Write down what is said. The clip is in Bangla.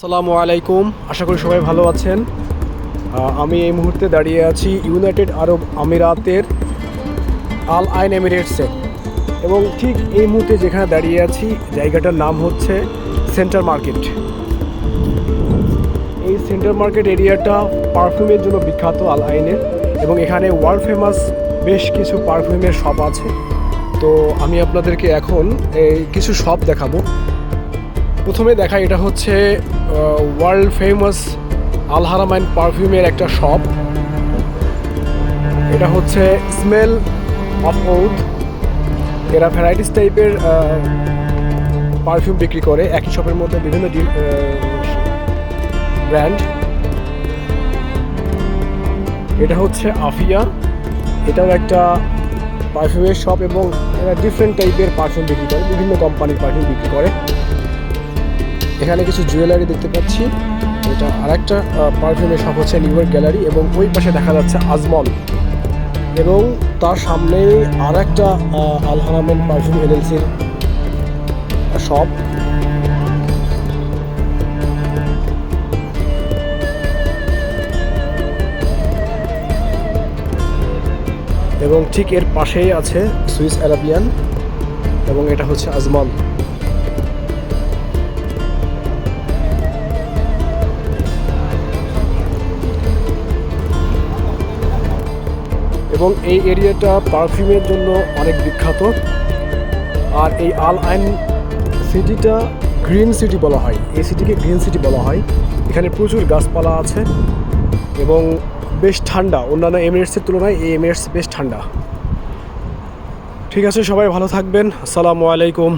আসসালামু আলাইকুম, আশা করি সবাই ভালো আছেন। আমি এই মুহূর্তে দাঁড়িয়ে আছি ইউনাইটেড আরব আমিরাতের আল আইন এমিরেটসে, এবং ঠিক এই মুহূর্তে যেখানে দাঁড়িয়ে আছি জায়গাটার নাম হচ্ছে সেন্টার মার্কেট। এই সেন্টার মার্কেট এরিয়াটা পারফিউমের জন্য বিখ্যাত আল আইনের, এবং এখানে ওয়ার্ল্ড ফেমাস বেশ কিছু পারফিউমের শপ আছে। তো আমি আপনাদেরকে এখন এই কিছু শপ দেখাবো। প্রথমে দেখা, এটা হচ্ছে ওয়ার্ল্ড ফেমাস আল হারামাইন পারফিউমের একটা শপ। এটা হচ্ছে স্মেল অফ ওউড। এরা ভ্যারাইটিস টাইপের পারফিউম বিক্রি করে একই শপের মধ্যে বিভিন্ন ব্র্যান্ড। এটা হচ্ছে আফিয়া, এটাও একটা পারফিউমের শপ, এবং এরা ডিফারেন্ট টাইপের পারফিউম বিক্রি করে, বিভিন্ন কোম্পানির পারফিউম বিক্রি করে। এখানে কিছু জুয়েলারি দেখতে পাচ্ছি। এটা আরেকটা পারফিউমের শপ হচ্ছে নিউ ইয়র্ক গ্যালারি, এবং ওই পাশে দেখা যাচ্ছে আজমল, এবং তার সামনেই আরেকটা আল হারামাইন পারফিউম এলএলসির শপ। এবং ঠিক এর পাশেই আছে সুইস আরাবিয়ান, এবং এটা হচ্ছে আজমল। এবং এই এরিয়াটা পারফিউমের জন্য অনেক বিখ্যাত। আর এই আল আইন সিটিটা গ্রিন সিটি বলা হয়, এই সিটিকে গ্রিন সিটি বলা হয়। এখানে প্রচুর গাছপালা আছে এবং বেশ ঠান্ডা, অন্যান্য এমিরেটসের তুলনায় এই এমিরেটস বেশ ঠান্ডা। ঠিক আছে, সবাই ভালো থাকবেন। আসসালামু আলাইকুম।